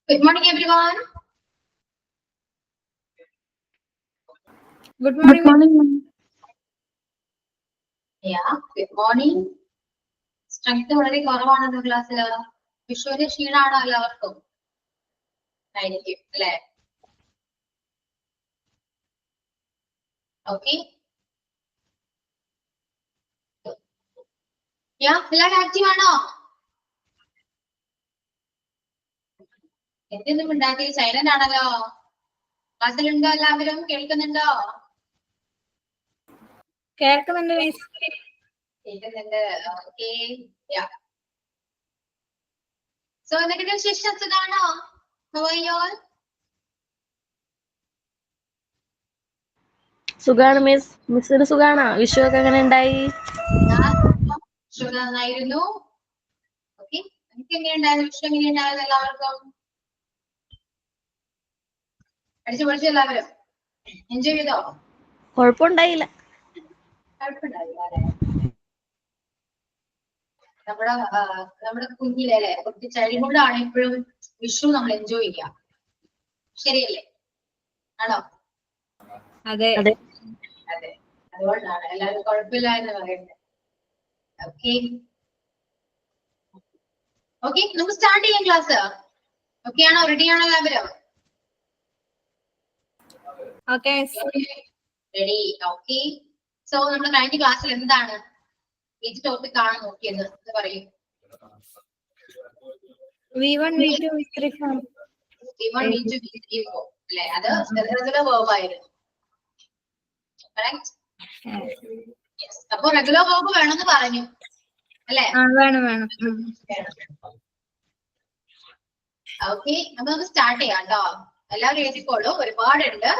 Good morning, everyone. Good morning. Good morning, ma'am. Yeah, good morning. Strength വളരെ കുറവാണ് ക്ലാസ്സിൽ. Visually ക്ഷീണാണോ എല്ലാവർക്കും? ആയിരിക്കും അല്ലേ? ഓക്കെ. എല്ലാവരും ആക്റ്റീവ് ആണോ? എന്തൊന്നും ഉണ്ടാക്കി സൈലന്റ് ആണല്ലോ. ക്ലാസ്സിലുണ്ടോ? എല്ലാവരും കേൾക്കുന്നുണ്ടോ? കേൾക്കുന്നുണ്ട് മിസ്. കേൾക്കുന്നുണ്ട്. ഓക്കെ. സോ എന്തൊക്കെയുണ്ട് വിശേഷം? സുഖാണോ? How are you all? സുഖാണ് മിസ്. മിസ്സിന് സുഖാണോ? വിഷു ഒക്കെ എങ്ങനെ ഉണ്ടായി? നന്നായിരുന്നു. ഓക്കെ. എനിക്ക് എങ്ങനെയുണ്ടായിരുന്നു? വിഷു എങ്ങനെയുണ്ടായിരുന്നു എല്ലാവർക്കും? അടിച്ചു പൊളിച്ചു എല്ലാവരും? എൻജോയ് ചെയ്തോ? കുഴപ്പമുണ്ടായില്ല. നമ്മുടെ കുഞ്ഞിലെ കുറച്ച് ചൈൽഡ്ഹുഡ് ആണ് എപ്പോഴും വിഷു നമ്മൾ എൻജോയ് ചെയ്യാം. ശരിയല്ലേ? ആണോ? അതെ അതെ. അതുകൊണ്ടാണ് എല്ലാവരും കുഴപ്പമില്ല എന്ന് പറയുന്നത്. ഓക്കെ, നമുക്ക് സ്റ്റാർട്ട് ചെയ്യാം ക്ലാസ്. ഓക്കെ ആണോ? റെഡി ആണോ എല്ലാവരും? Okay ready. ഓക്കെ. സോ നമ്മുടെ കഴിഞ്ഞ ക്ലാസ്സിൽ എന്താണ് ഏത് ടോപ്പിക് ആണ് നോക്കിയത് എന്ന് പറയും. V1 V2 V3 4 V1 V2 V3 4 അല്ലേ? അത് റെഗുലർ വേർബ് ആയിരുന്നു. കറക്റ്റ്? അപ്പൊ റെഗുലർ വേർബ് വേണമെന്ന് പറഞ്ഞു അല്ലേ? വേണം. ഓക്കെ, അപ്പൊ നമുക്ക് സ്റ്റാർട്ട് ചെയ്യാം കേട്ടോ. എല്ലാവരും എഴുതിക്കോളൂ, ഒരുപാടുണ്ട്.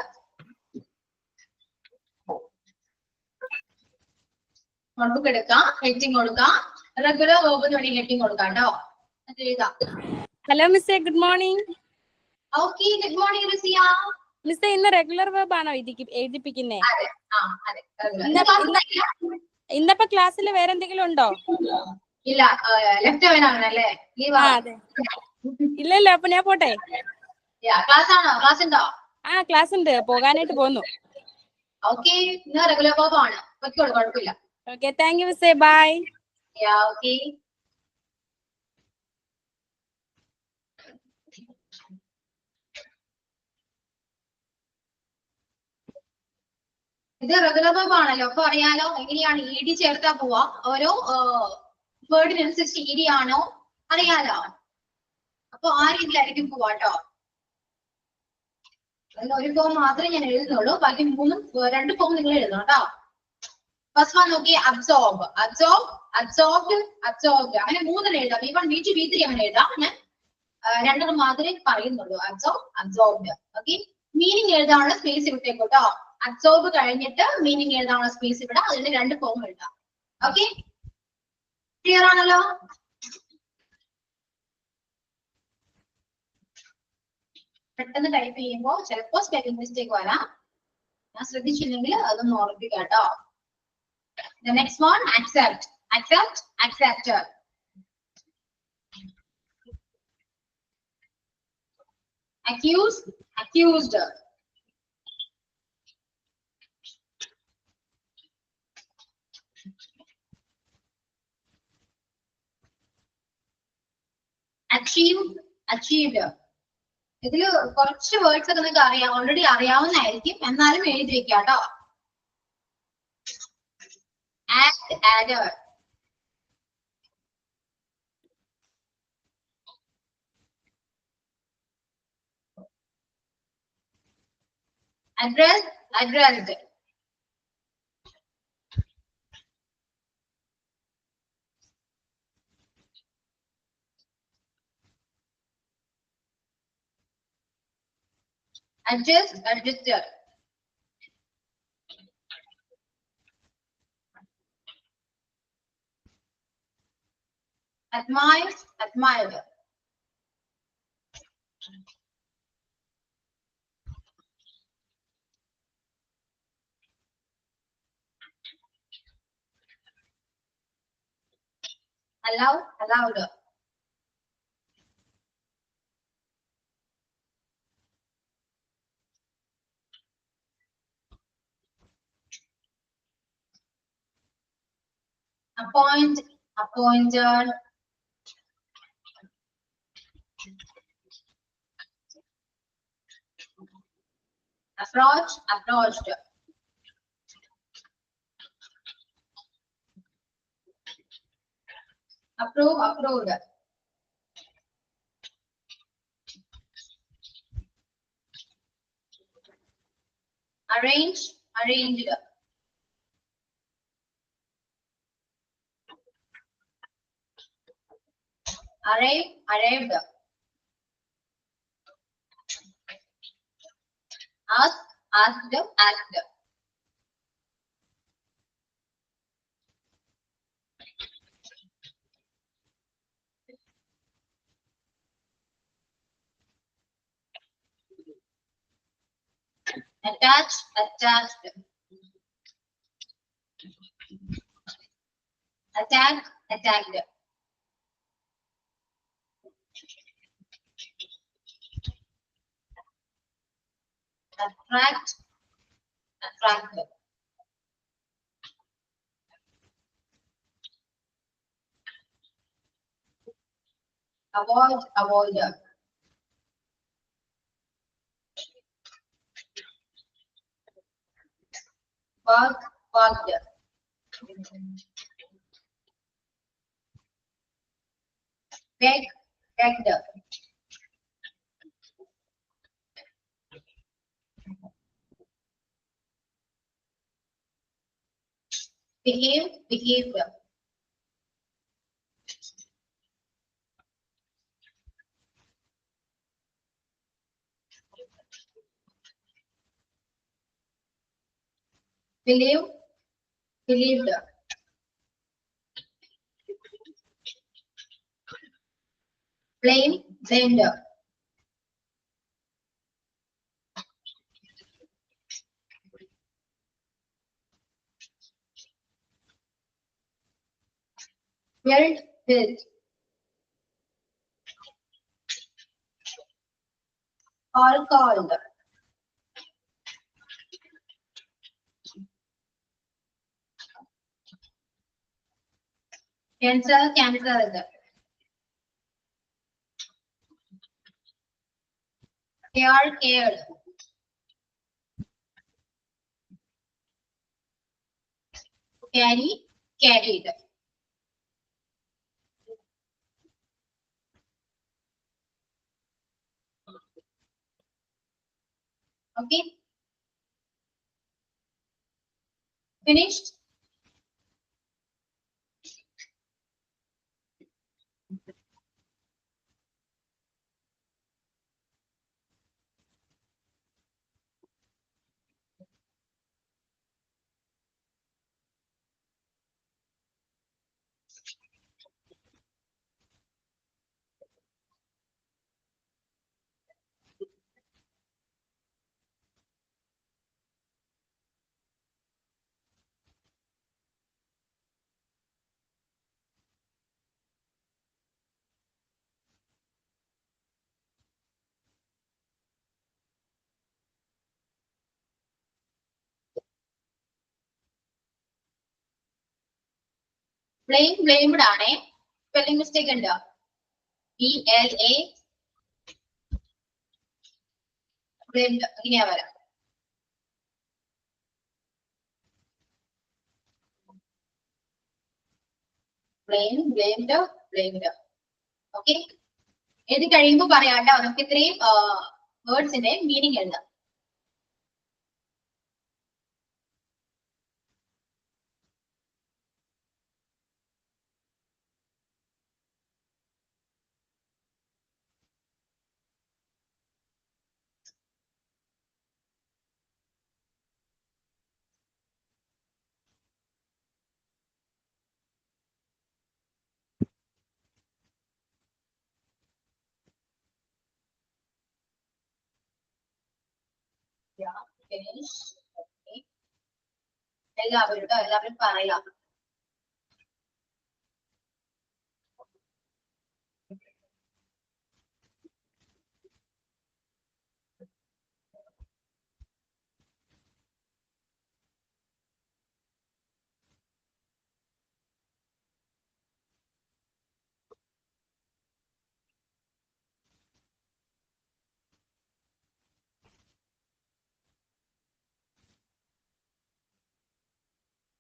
നോട്ട്ബുക്ക് എടുക്കാം, ഹെഡിങ് കൊടുക്കാം. റെഗുലർ വേർബ് എന്ന് വേണമെങ്കിൽ ഹെഡിങ് കൊടുക്കാം കേട്ടോ. എഴുതാം. ഹലോ മിസ്സേ, good morning. Okay, good morning Risiya. മിസ്സേ, ഇന്ന് റെഗുലർ വേർബ് ആണോ എഴുതിപ്പിക്കുന്നേ? ഇന്നപ്പോ ക്ലാസ്സിൽ വേറെ എന്തെങ്കിലും ഉണ്ടോ? ഇല്ല, ലെഫ്റ്റ് ആണല്ലേ? ഇല്ലല്ലോ. അപ്പൊ ഞാൻ പോട്ടെ. ക്ലാസ് ആണോ? ക്ലാസ് ഉണ്ടോ? ക്ലാസ് ഉണ്ട്, പോകാനായിട്ട് പോന്നു. ഓക്കെ, ഇന്ന് റെഗുലർ വേർബ് ആണ്. വെക്കോളൂ, കുഴപ്പമില്ല. ഓക്കെ, താങ്ക് യു മിസ്സേ. ബൈ. ഓക്കെ. ഇത് റെഗുലർ വേർബ് ആണല്ലോ. അപ്പൊ അറിയാലോ എങ്ങനെയാണ് ഇ ചേർത്താ പോവാ. ഓരോ വേർഡിനനുസരിച്ച് ഇ ആണോ അറിയാലോ. അപ്പൊ ആ രീതിയിലായിരിക്കും പോവാട്ടോ. അതിൽ ഒരു ഫോം മാത്രമേ ഞാൻ എഴുതുന്നുള്ളൂ, ബാക്കി രണ്ട് ഫോം നിങ്ങൾ എഴുതണം കേട്ടോ. ഫസ്റ്റ് വൺ നോക്കി, അബ്സോർബ്, അബ്സോർബ്ഡ്, അങ്ങനെ മൂന്നെണ്ണം എഴുതാം. V1 V2 V3 അങ്ങനെ എഴുതാം. ഞാൻ രണ്ടെണ്ണം മാത്രമേ പറയുന്നുള്ളൂ. അബ്സോർബ്ഡ്. ഓക്കെ, മീനിങ് എഴുതാനുള്ള സ്പേസ് വിട്ടേക്കോട്ടോ. അബ്സോർബ് കഴിഞ്ഞിട്ട് മീനിങ് എഴുതാനുള്ള സ്പേസ് ഇവിടെ, അതിന് രണ്ട് ഫോം എഴുതാം. ഓക്കെ, ക്ലിയർ ആണല്ലോ? പെട്ടെന്ന് ടൈപ്പ് ചെയ്യുമ്പോൾ ചിലപ്പോ സ്പെല്ലിംഗ് മിസ്റ്റേക്ക് വരാം. ഞാൻ ശ്രദ്ധിച്ചില്ലെങ്കിൽ അതൊന്ന് ഓർമ്മിപ്പിക്കാം കേട്ടോ. The next one, accept, acceptor. Accuse, accused. Achieve, achieved. ഇതില് കുറച്ച് വേർഡ്സ് ഒക്കെ നിങ്ങൾക്ക് ഓൾറെഡി അറിയാവുന്നതായിരിക്കും, എന്നാലും എഴുതി വെക്കാം കേട്ടോ. Act, adder. Address, addressed. Adjust, adjuster. Admire, admired. Allow, allowed. appoint, appointed, approach, approached, approve, approved, arrange, arranged, arrive, arrived, ask, asked, asked, attach, attached, attack, attacked, attract, attracted, avoid, avoided, work, worked, beg, begged, behave, behaved, believe, believed, blame, blamed, build, built, call, called, cancel, cancelled, care, cared, carry, carried. Okay, finished. Blame, blamed ആണേ. Spelling mistake ഉണ്ട്. BLA blamed ഇങ്ങനെയാ വരാം. blame, blamed, blamed. Okay, എഴുതി കഴിയുമ്പോൾ പറയാം കേട്ടോ. നമുക്ക് ഇത്രയും വേർഡ്സിന്റെ മീനിങ് എഴുതാം. Finish. Okay. എല്ലാവരും പറയാം.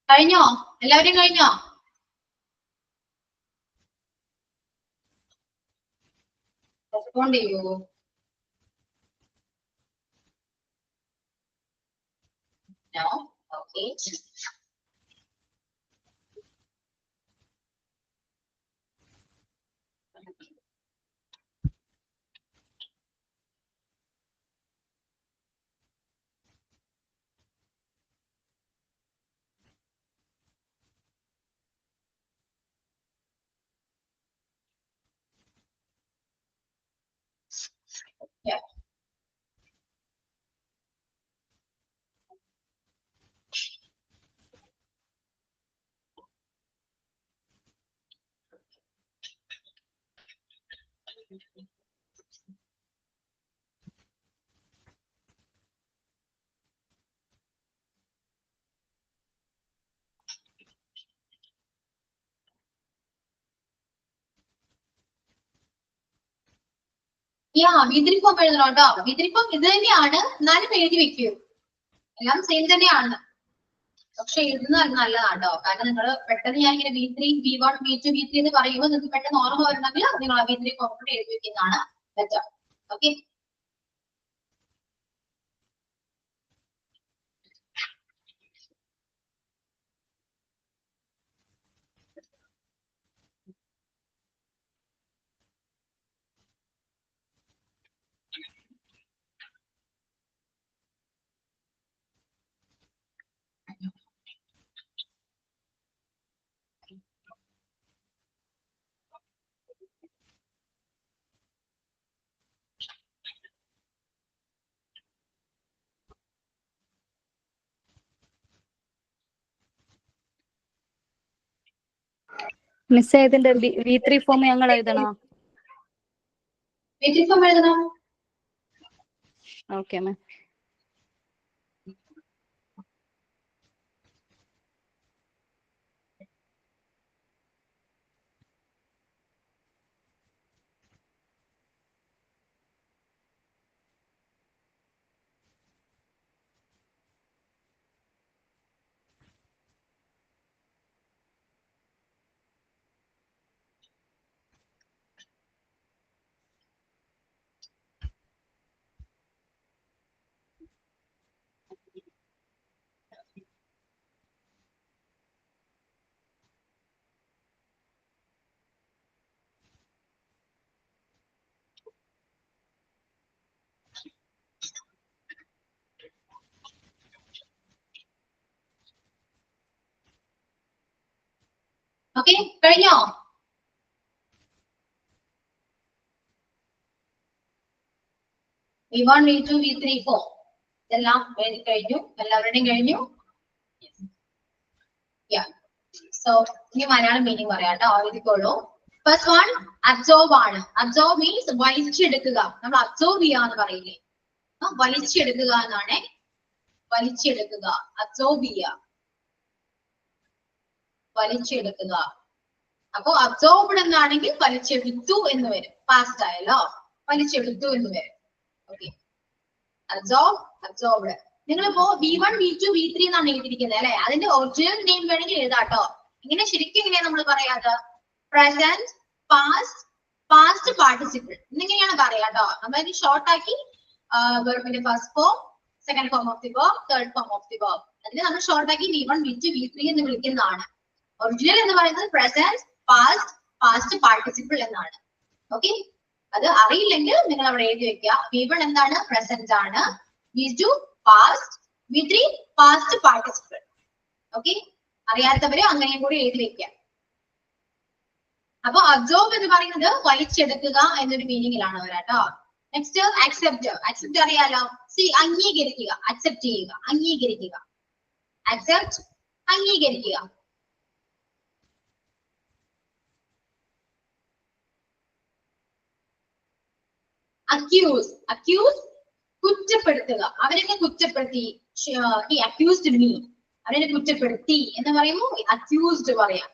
കഴിഞ്ഞോ? എല്ലാവരും കഴിഞ്ഞോ? റെസ്പോണ്ട് ചെയ്യൂ. No? Okay. Yeah. V3 form എഴുതണം കേട്ടോ. V3 ഫോം ഇത് തന്നെയാണ്, എന്നാലും എഴുതി വെക്കൂ. എല്ലാം സെയിം തന്നെയാണ്, പക്ഷെ എഴുതുന്നത് നല്ലതാട്ടോ. കാരണം നിങ്ങൾ പെട്ടെന്ന് ഞാൻ ഇങ്ങനെ V3, V1, V2, V3 എന്ന് പറയുമ്പോൾ നിങ്ങൾക്ക് പെട്ടെന്ന് ഓർമ്മ വരണമെങ്കിൽ നിങ്ങൾ V3 ഫോം കൂടെ എഴുതി വെക്കുന്നതാണ് ബെറ്റർ. ഓക്കെ. മിസ് ഇതിന്റെ V3 ഫോം ഞങ്ങൾ എഴുതണോ? V3 ഫോം എഴുതണം. Okay ma'am. ഓക്കെ, കഴിഞ്ഞോ? V1, V2, V3 ഫോം ഇതെല്ലാം എഴുതി കഴിഞ്ഞു. എല്ലാവരുടെയും കഴിഞ്ഞു. സോ ഇനി മലയാളം മീനിങ് പറയാം കേട്ടോ. എഴുതിക്കോളൂ. ഫസ്റ്റ് വൺ അബ്സോർബ് ആണ്. അബ്സോർബ് മീൻസ് വലിച്ചെടുക്കുക. നമ്മൾ അബ്സോർബ് ചെയ്യാന്ന് പറയില്ലേ, വലിച്ചെടുക്കുക എന്നാണ്. വലിച്ചെടുക്കുക, അബ്സോർബ് ചെയ്യുക, വലിച്ചെടുക്കുക. അപ്പൊ അബ്സോർബ്ഡ് എന്നാണെങ്കിൽ വലിച്ചെടുത്തു എന്ന് വരും. പാസ്റ്റ് ആയല്ലോ, വലിച്ചെടുത്തു എന്ന് വരും. Okay, absorb, absorbed. നിങ്ങളിപ്പോ V1, V2, V3 എന്നാണ് എഴുതിയിരിക്കുന്നത് അല്ലെ. അതിന്റെ ഒറിജിനൽ നെയിം വേണമെങ്കിൽ എഴുതാട്ടോ. ഇങ്ങനെ ശരിക്കും എങ്ങനെയാ നമ്മൾ പറയാത്? പ്രസന്റ്, പാസ്റ്റ്, പാസ്റ്റ് പാർട്ടിസിപ്പിൾ എന്നിങ്ങനെയാണ് പറയാട്ടോ. നമ്മൾ ഷോർട്ട് ആക്കി വെർബിന്റെ first form, second form of the verb, third form of the verb. അതിന് നമ്മൾ ഷോർട്ട് ആക്കി V1, V2, V3 എന്ന് വിളിക്കുന്നതാണ്. ഒറിജിനൽ എന്ന് പറയുന്നത് പ്രസന്റ്, പാസ്റ്റ്, പാസ്റ്റ് പാർട്ടിസിപ്പിൾ എന്നാണ്. ഓക്കെ, അത് അറിയില്ലെങ്കിൽ നിങ്ങൾ അവിടെ എഴുതി വെക്കുക. V1 എന്താണ്? പ്രസന്റ് ആണ്. V2 past, V3 past participle. Okay, അറിയാത്തവര് അങ്ങനെയും കൂടി എഴുതി വെക്കുക. അപ്പൊ അബ്സോർബ് എന്ന് പറയുന്നത് വലിച്ചെടുക്കുക എന്നൊരു മീനിങ്ങിലാണ് വരാട്ടോ. Next accept. അക്സെപ്റ്റ് അറിയാലോ. അംഗീകരിക്കുക, അക്സെപ്റ്റ് ചെയ്യുക, അംഗീകരിക്കുക. അക്സെപ്റ്റ്, അംഗീകരിക്കുക. അക്യൂസ്, അക്യൂസ് കുറ്റപ്പെടുത്തുക. അവരെന്നെ കുറ്റപ്പെടുത്തി. ഹി അക്യൂസ്ഡ് മീ, അവരെന്നെ കുറ്റപ്പെടുത്തി എന്ന് പറയുമ്പോൾ അക്യൂസ്ഡ് പറയാം.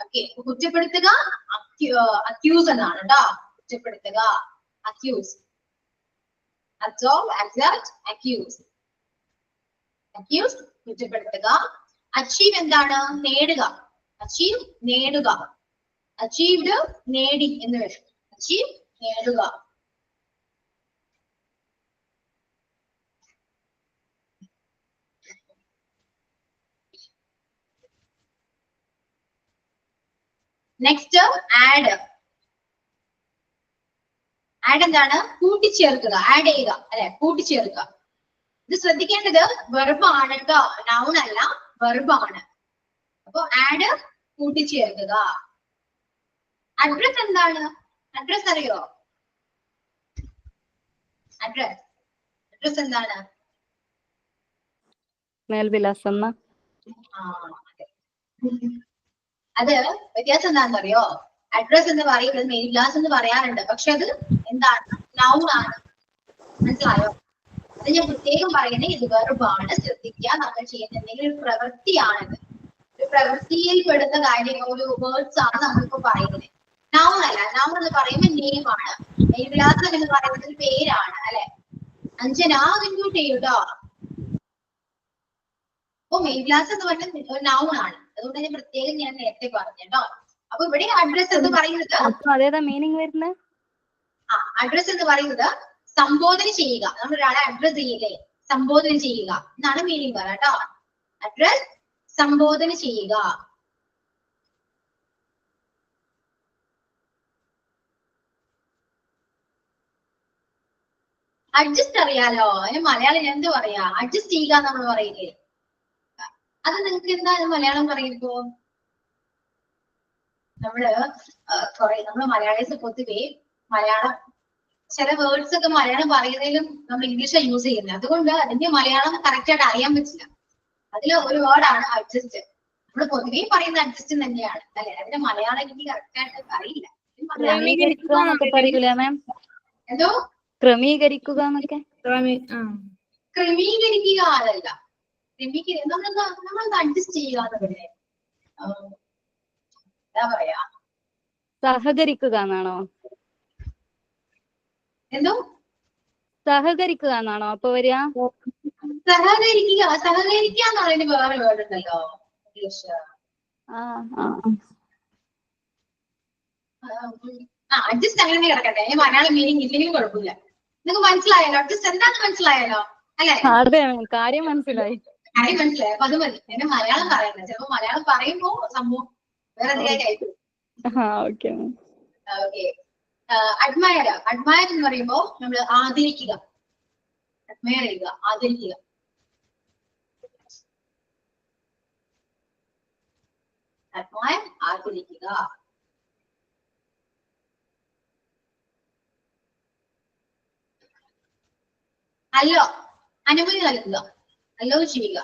ഓക്കെ, കുറ്റപ്പെടുത്തുക അക്യൂസ് എന്നാണ് കേട്ടോ. കുറ്റപ്പെടുത്തുക, accuse. Absorb, accept, accuse. Accuse കുറ്റപ്പെടുത്തുക, അച്ചീവ് എന്താണ്? നേടുക. അച്ചീവ് നേടുക. അച്ചീവ്ഡ് നേടി എന്ന് വരും. അച്ചീവ് നേടുക. Next add. ആഡ് എന്താണ്? കൂട്ടിച്ചേർക്കുക, ആഡ് ചെയ്യുക അല്ലെ, കൂട്ടിച്ചേർക്കുക. ഇത് ശ്രദ്ധിക്കേണ്ടത് വെർബാണ് കേട്ടോ, നൗൺ അല്ല, വെർബാണ്. അപ്പൊ ആഡ് കൂട്ടിച്ചേർക്കുക. അഡ്രസ് എന്താണ്? അഡ്രസ് അറിയോ? അഡ്രസ് അഡ്രസ് എന്താണ്? മേൽവിലാസം. അത് വ്യത്യാസം എന്താണെന്നറിയോ? അഡ്രസ് എന്ന് പറയുന്നത് മേൽവിലാസം എന്ന് പറയാറുണ്ട്, പക്ഷെ അത് എന്താണ്? നൗൺ ആണ്. മനസ്സിലായോ? അത് ഞാൻ പ്രത്യേകം പറയുന്നത്, ഇത് വെർബാണ്. ശ്രദ്ധിക്കുക, നമ്മൾ ചെയ്യുന്ന എന്തെങ്കിലും ഒരു പ്രവൃത്തിയാണത്. ഒരു പ്രവൃത്തിയിൽ പെടുന്ന കാര്യം, ഒരു വേർഡ്സ് ആണ് നമ്മളിപ്പോ പറയുന്നത്. നൗൺ അല്ല. നൗൺ എന്ന് പറയുമ്പോൾ നെയിം ആണ്. മേൽവിലാസം എന്ന് പറയുന്നത് ഒരു പേരാണ് അല്ലെ. അഞ്ജന ഇൻക്ലൂഡ് ചെയ്യൂട്ടോ. അപ്പൊ മേൽവിലാസം എന്ന് പറയുന്നത് ഒരു നൗൺ ആണ്. അതുകൊണ്ട് ഞാൻ പ്രത്യേകം ഞാൻ നേരത്തെ പറഞ്ഞു കേട്ടോ. അപ്പൊ ഇവിടെ അഡ്രസ് എന്ന് പറയുന്നത്, അതേതാ മീനിങ് വരുന്നത്? അഡ്രസ് എന്ന് പറയുന്നത് സംബോധന ചെയ്യുക. നമ്മൾ ഒരാളെ അഡ്രസ് ചെയ്യില്ലേ, സംബോധന ചെയ്യുക എന്നാണ് മീനിങ് പറയാം കേട്ടോ. അഡ്രസ് സംബോധന ചെയ്യുക. അഡ്ജസ്റ്റ് അറിയാലോ, അതിന് മലയാളം എന്ത് പറയാ? അഡ്ജസ്റ്റ് ചെയ്യുക നമ്മൾ പറയില്ലേ, അത് നിങ്ങൾക്ക് എന്താണ് മലയാളം പറയുമ്പോ? നമ്മള് മലയാളീസ് പൊതുവെ മലയാളം ചില വേർഡ്സ് ഒക്കെ മലയാളം പറയുന്നതിലും നമ്മൾ ഇംഗ്ലീഷാണ് യൂസ് ചെയ്യുന്നത്. അതുകൊണ്ട് അതിന്റെ മലയാളം കറക്റ്റ് ആയിട്ട് അറിയാൻ പറ്റില്ല. അതിൽ ഒരു വേർഡാണ് അഡ്ജസ്റ്റ്. നമ്മൾ പൊതുവെ പറയുന്ന അഡ്ജസ്റ്റ് തന്നെയാണ് അല്ലെ. അതിന്റെ മലയാളം എനിക്ക് കറക്റ്റ് ആയിട്ട് അറിയില്ല. എന്തോ ക്രമീകരിക്കുക എന്നൊക്കെ. ക്രമീകരിക്കുക അതല്ല, നമ്മളെന്താ അഡ്ജസ്റ്റ് ചെയ്യുക എന്നല്ലേ. എന്താ പറയാ, സഹകരിക്കുക എന്നാണോ? എന്തോ സഹകരിക്കുക എന്നാണോ അപ്പൊ വരിക? സഹകരിക്കുക. സഹകരിക്കുക എന്ന് പറയുന്നത് വേറെ വേർഡ് ഉണ്ടല്ലോ ഇംഗ്ലീഷ്. അഡ്ജസ്റ്റ് അങ്ങനെ കിടക്കട്ടെ, മലയാളം മീനിങ് ഇല്ലെങ്കിലും കുഴപ്പമില്ല. നിങ്ങൾക്ക് മനസ്സിലായല്ലോ അഡ്ജസ്റ്റ് എന്താണെന്ന് മനസ്സിലായല്ലോ അല്ലെ? കാര്യം മനസ്സിലായി. കാര്യം മനസ്സിലായി. അപ്പൊ അത് മതി. എന്നെ മലയാളം പറയുന്നത് ചിലപ്പോ മലയാളം പറയുമ്പോ സംഭവം വേറെ എന്തെങ്കിലും. അഡ്മയർ. അഡ്മയർ എന്ന് പറയുമ്പോ നമ്മൾ ആദരിക്കുക. അഡ്മയർ ചെയ്യുക, ആദരിക്കുക. അഡ്മയർ ആദരിക്കുക. അല്ലോ, അനുമതി നൽകുക, അല്ലോ ചെയ്യുക.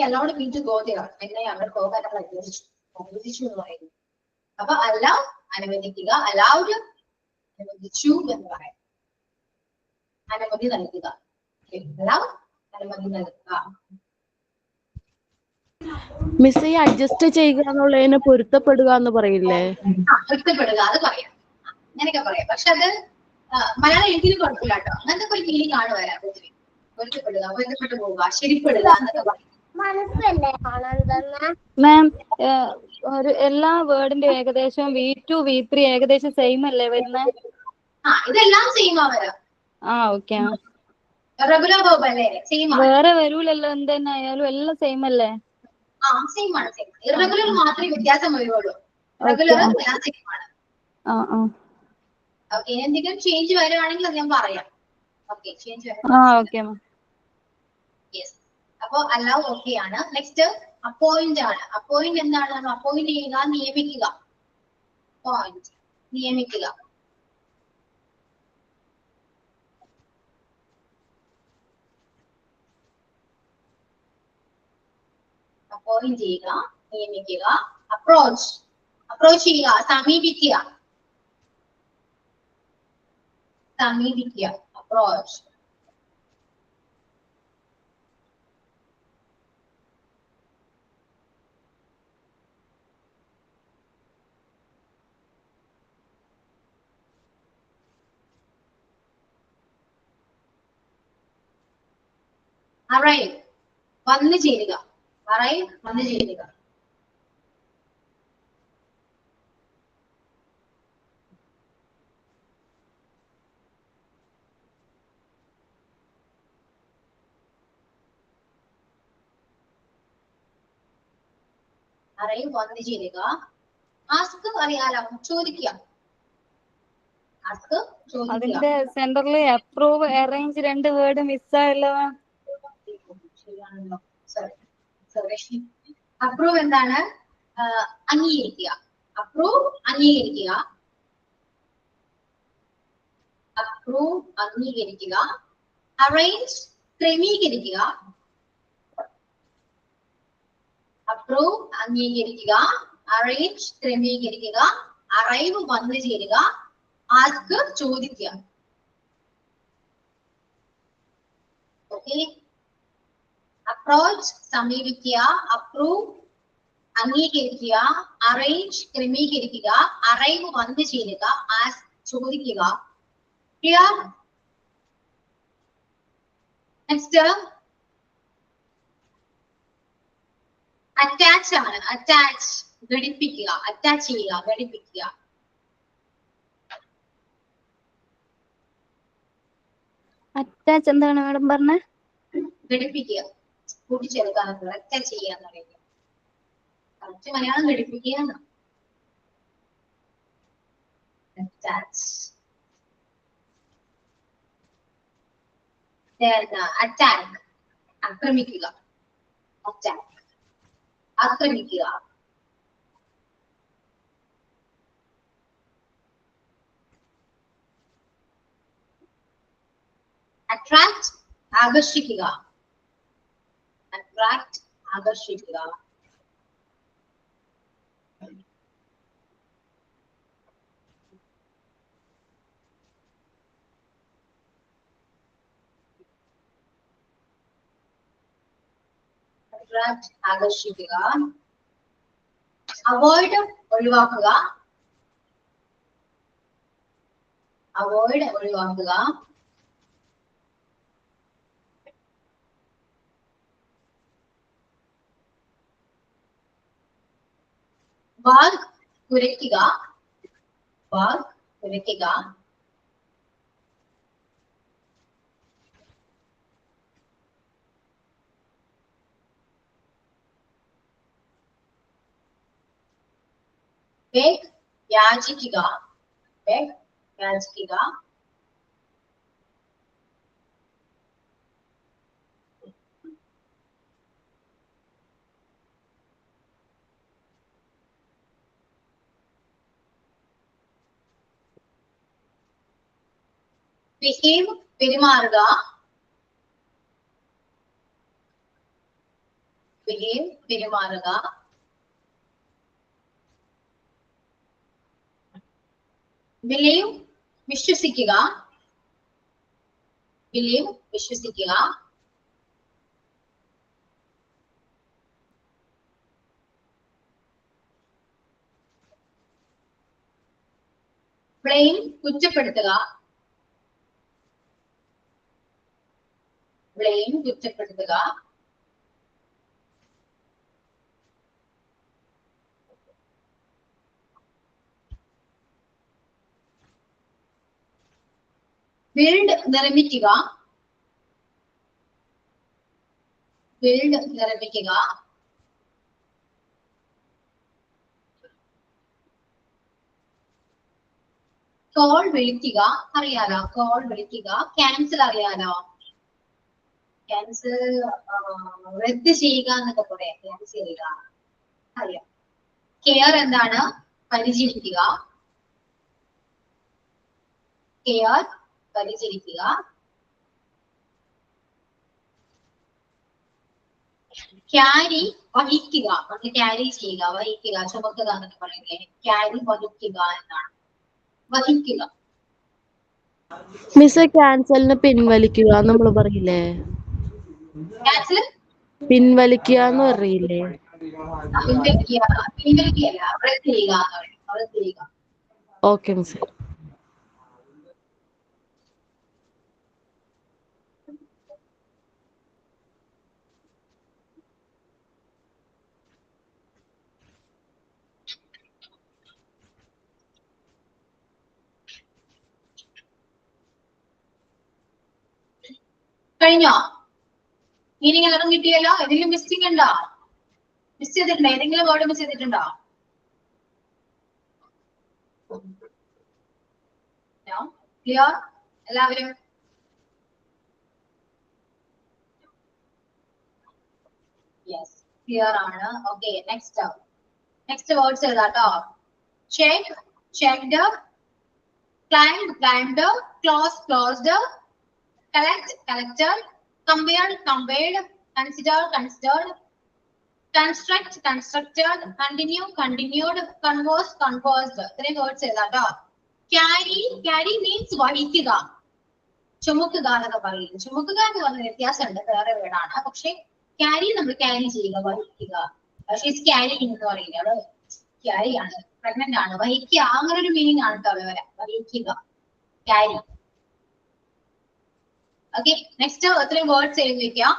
allowed me to go there. എന്നെ അവിടെ പോകാൻ നമ്മൾ അനുവദിച്ചു എന്ന് പറയുന്നു. അപ്പൊ allow അനുവദിക്കുക, allowed അനുവദിച്ചു എന്ന് പറയാം. അനുമതി നൽകുക. allow അനുമതി നൽകുക. മിസ്, ഈ അഡ്ജസ്റ്റ് ചെയ്യുക എന്നുള്ളതിന് പൊരുത്തപ്പെടുക എന്ന് പറയില്ലേ? പൊരുത്തപ്പെടുക അത് പറയാം, അങ്ങനെയൊക്കെ പറയാം. പക്ഷെ അത് മലയാളം എഴുതിയും കുഴപ്പമില്ല കേട്ടോ. അങ്ങനത്തെ ഒരു മീനിങ് ആണ് വരാം. പൊരുത്തപ്പെടുക, പൊരുത്തപ്പെട്ടു പോവുക, ശരിപ്പെടുക എന്നൊക്കെ പറയും. മാം, ഒരു എല്ലാ വേർഡിന്റെ ഏകദേശം V2 V3 ഏകദേശം സെയിം അല്ലേ വരുന്നത്? ഇതെല്ലാം സെയിം ആ വരാം. ഓക്കെ. റെഗുലർ വേർബ് അല്ലേ? സെയിം ആണ്. വേറെ വരൂലല്ലോ, എന്തെന്നെ ആയാലും എല്ലാം സെയിം അല്ലേ? സെയിം ആണ്. ഇറഗുലർ മാത്രമേ വ്യത്യാസം വരുള്ളൂ. റെഗുലർ എല്ലാം സെയിം ആണ്. ഓക്കെ, എന്തെങ്കിലും ചേഞ്ച് വരുവാണെങ്കിൽ അത് ഞാൻ പറയാം. ഓക്കെ, ചേഞ്ച് വരാം. യെസ്. അപ്പൊ അല്ലാവ് ഓക്കെ ആണ്. നെക്സ്റ്റ് അപ്പോയിന്റ് ആണ്. അപ്പോയിന്റ് എന്താണ്? നമ്മൾ അപ്പോയിന്റ് ചെയ്യുക, നിയമിക്കുക. പോയിന്റ് നിയമിക്കുക. അപ്പോയിന്റ് ചെയ്യുക, നിയമിക്കുക. അപ്രോച്ച്, അപ്രോച്ച് ചെയ്യുക, സമീപിക്കുക. സമീപിക്കുക, അപ്രോച്ച്. arrive വന്നു ചേരുക, arrive വന്നു ചേരുക. arrive വന്നു ചേരുക. ask അറിയാലോ, ചോദിക്കുക. ask ചോദിക്കുക. അതിന്റെ സെന്ററിൽ അപ്രൂവ് അറേഞ്ച് രണ്ട് വേർഡ് മിസ്സായല്ലോ. അപ്രൂവ് എന്താണ്? അംഗീകരിക്കുക. അപ്രൂവ് അംഗീകരിക്കുക. അപ്രൂവ് അംഗീകരിക്കുക. അറേഞ്ച് ക്രമീകരിക്കുക. അപ്രൂവ് അംഗീകരിക്കുക. അറേഞ്ച് ക്രമീകരിക്കുക. അറൈവ് വന്നു ചേരുക. ആസ്ക് ചോദിക്കുക. ഓക്കെ. അപ്രോച്ച് സമീപിക്കുക. അപ്രൂവ് അംഗീകരിക്കുക. അറേഞ്ച് ക്രമീകരിക്കുക. അറൈവ് വന്നു ചേരുക. ആസ്ക് ചോദിക്കുക. ക്ലിയർ? നെക്സ്റ്റ് അറ്റാച്ച് ആണ്. അറ്റാച്ച് ഘടിപ്പിക്കുക. അറ്റാച്ച് ചെയ്യുക, ഘടിപ്പിക്കുക. അറ്റാച്ച് എന്താണ് മാഡം പറഞ്ഞേ? ഘടിപ്പിക്കുക, കൂട്ടിച്ചേർക്കാനുള്ള അറ്റാച്ച് ചെയ്യാന്ന് പറയുന്നത്. കറക്റ്റ് മലയാളം ഘടിപ്പിക്കുക. അറ്റാച്ച്. അറ്റാക്ക് ആക്രമിക്കുക. അറ്റാക്ക് ആക്രമിക്കുക. അട്രാക്ട് ആകർഷിക്കുക. അട്രാക്ട് ആകർഷിക്കുക. അട്രാക്ട് ആകർഷിക്കുക. അവോയ്ഡ് ഒഴിവാക്കുക. അവോയ്ഡ് ഒഴിവാക്കുക. വാഗ് കുരയ്ക്കുക. വാഗ് കുരയ്ക്കുക. ബേഗ് യാചിക്കുക. ബേഗ് യാചിക്കുക. ബിഹേവ് പെരുമാറുക. ബിഹേവ് പെരുമാറുക. ബിലീവ് വിശ്വസിക്കുക. ബിലീവ് വിശ്വസിക്കുക. ബ്ലെയിം കുറ്റപ്പെടുത്തുക. ബ്ലെയിം കുറ്റപ്പെടുത്തുക. ബിൽഡ് നിർമ്മിക്കുക. ബിൽഡ് നിർമ്മിക്കുക. കോൾ വിളിക്കുക അറിയാലോ. കോൾ വിളിക്കുക. ക്യാൻസൽ അറിയാലോ. ക്യാൻസൽ റദ്ദ് ചെയ്യുക എന്നൊക്കെ പറയാം. ക്യാൻസൽ ചെയ്യുക അറിയാം. കെയർ എന്താണ്? പരിചരിക്കുക. കെയർ പരിചരിക്കുക. ക്യാരി വഹിക്കുക. നമുക്ക് ക്യാരി ചെയ്യുക, വഹിക്കുക, ചുമക്കുക എന്നൊക്കെ പറയുന്നത്. ക്യാരി വഹിക്കുക എന്നാണ്. വഹിക്കുക. മിസ് ക്യാൻസലിന് പിൻവലിക്കുക നമ്മൾ പറയില്ലേ? ക്യാൻസൽ പിൻവലിക്കുക എന്ന് പറയില്ലേ? പിൻവലിക്കുക. പിൻവലിക്കുകയല്ല, റദ്ദ് ചെയ്യുക എന്ന് പറയും. റദ്ദ് ചെയ്യുക. Okay miss. കഴിഞ്ഞോ? മീനിങ് എല്ലാവരും കിട്ടിയല്ലോ? ഏതെങ്കിലും മിസ്സിംഗ് ഉണ്ടോ? മിസ് ചെയ്തിട്ടുണ്ടോ? ഏതെങ്കിലും വേർഡ് മിസ് ചെയ്തിട്ടുണ്ടോ? ക്ലിയർ എല്ലാവരും? യെസ് ക്ലിയർ ആണ്. ഓക്കെ നെക്സ്റ്റ് വേർഡ്സ് ഏതാട്ടോ? Check checked, climb climbed, close closed, collect collected, compared compared, consider considered, construct constructed, continue continued, converse conversed. ഇത്രയും വേർഡ്സ് ഏതാട്ടോ? carry means വഹിക്കുക, ചുമക്കുക എന്നൊക്കെ പറയും. ചുമക്കുക എന്ന് പറഞ്ഞ വ്യത്യാസമുണ്ട്, വേറെ വേർഡാണ്. പക്ഷെ ക്യാരി നമ്മൾ ക്യാരി ചെയ്യുക, വഹിക്കുക. ഷീസ് ക്യാരിങ് എന്ന് പറയില്ല, അവള് ക്യാരി ആണ്, പ്രഗ്നന്റ് ആണ്, വഹിക്കുക, അങ്ങനെ ഒരു മീനിങ് ആണ് കേട്ടോ അവരെ വഹിക്കുക, ക്യാരി. ഓക്കെ നെക്സ്റ്റ് എത്രയും വേർഡ്സ് എഴുതി വെക്കാം.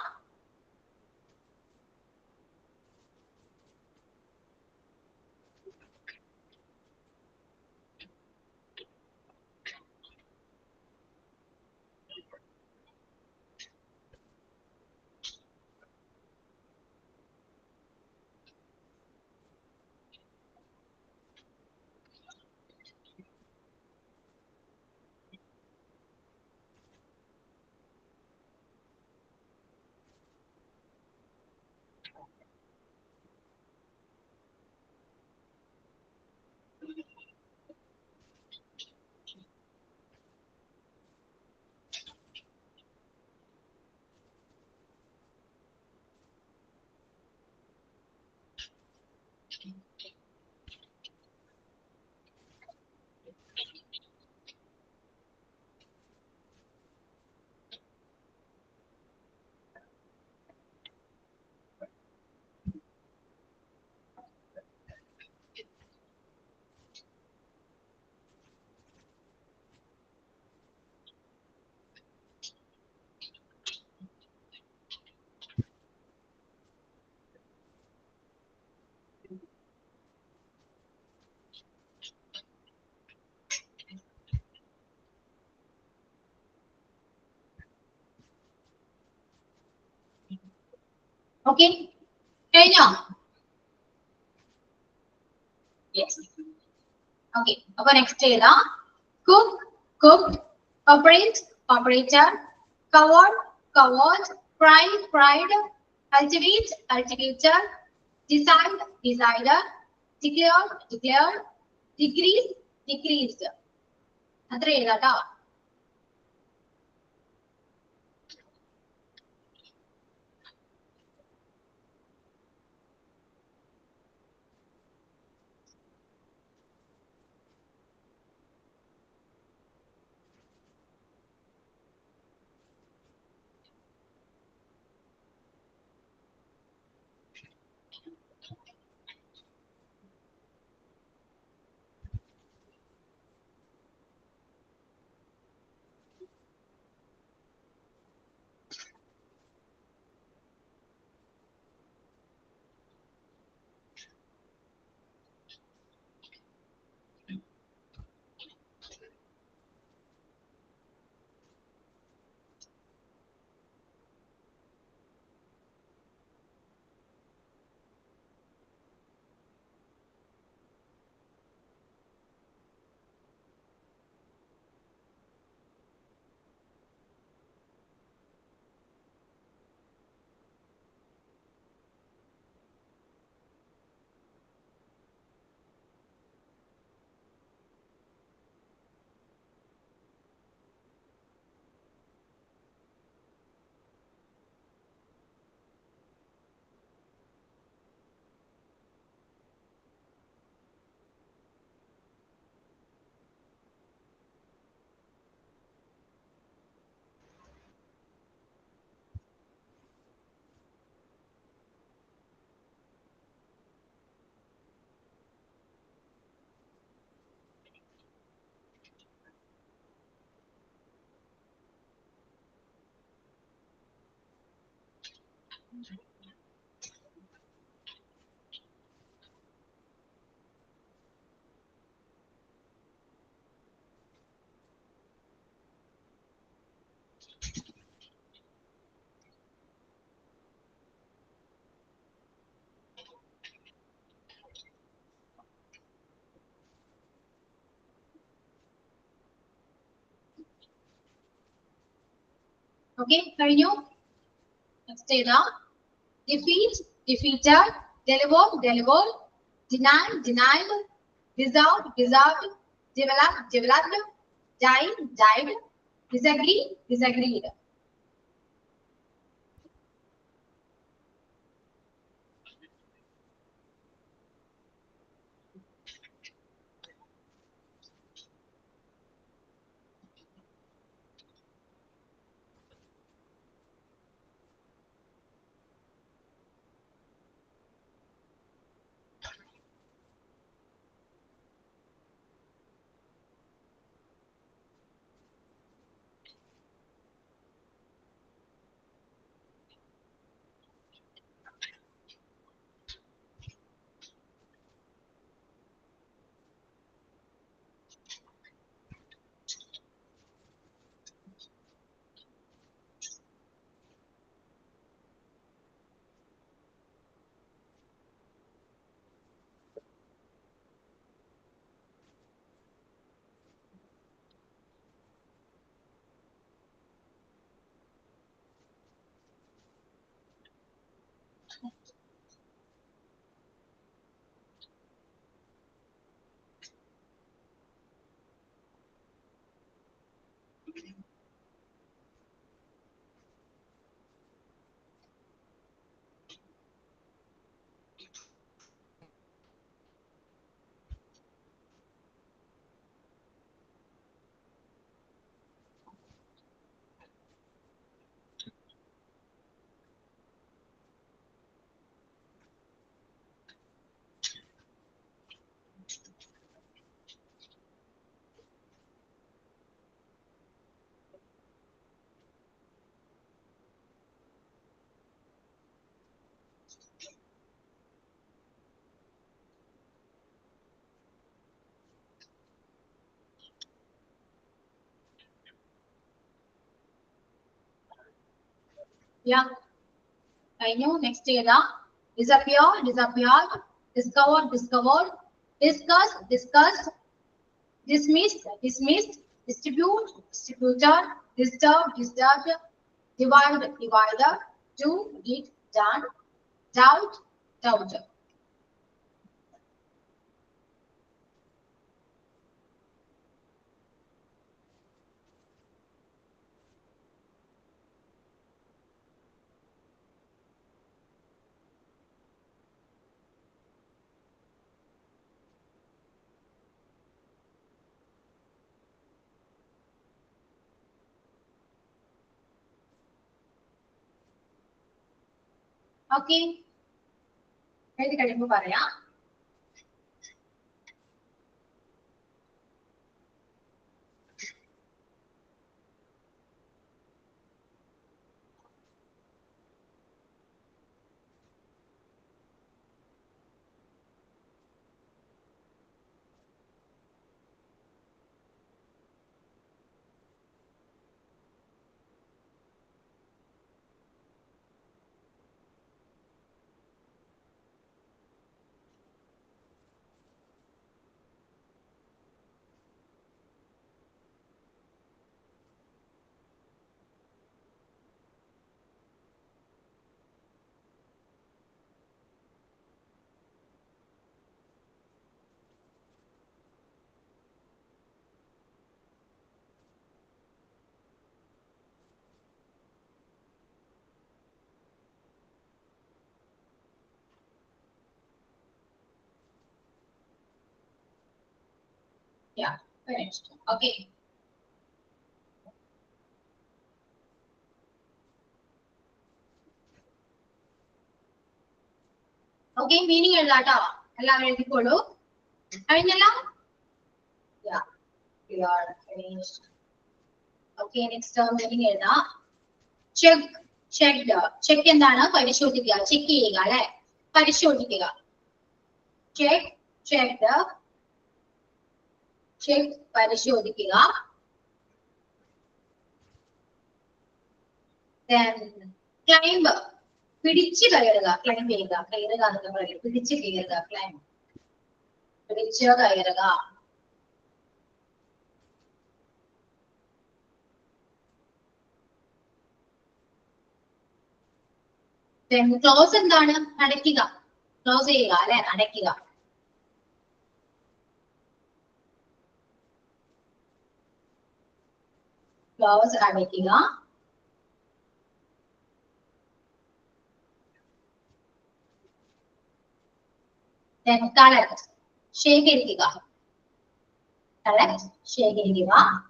ഓക്കെ കഴിഞ്ഞോ? യെസ് ഓക്കെ അപ്പൊ നെക്സ്റ്റ് ഏതാ? Cook cooked, operate operator, covered covered, fry fried, cultivate cultivator, decide decider, declare declared, decrease decreased. അത്ര എഴുതാട്ടോ. Okay, കഴിഞ്ഞു. Next ഏതാ? Defeat, defeated, deliver, delivered, deny, denied, deserve, deserved, develop, developed, die, died, disagree, disagreed. Yeah. കഴിഞ്ഞു. Next ഏതാ? Disappear, disappeared, discovered, discovered, discuss, discussed, dismissed, dismissed, distribute, distributed, disturb, disturbed, divide, divided, do, did, done, doubt, doubted. Okay. എഴുതി കഴിയുമ്പോൾ പറയാം. Yeah, finished. Okay. Okay, meaning എഴുതാട്ടോ. എല്ലാവരും എഴുതിക്കോളൂ. കഴിഞ്ഞല്ലോ? Yeah, we are finished. Okay, next term meaning എഴുതാം. Check, checked. Check എന്താണ്? പരിശോധിക്കുക. Check ചെയ്യുക അല്ലെ? പരിശോധിക്കുക. Check, checked. Check, പരിശോധിക്കുക. Then climb, പിടിച്ചു കയറുക. Climb ചെയ്യുക. കയറുക എന്നൊക്കെ പറയും. പിടിച്ചു കയറുക. Climb. പിടിച്ചു കയറുക. ക്ലോസ് എന്താണ്? അടയ്ക്കുക. ക്ലോസ് ചെയ്യുക അല്ലെ, അടയ്ക്കുക. ക്ലോസ് അടയ്ക്കുക. കളക്ട് ശേഖരിക്കുക. കളക്ട് ശേഖരിക്കുക.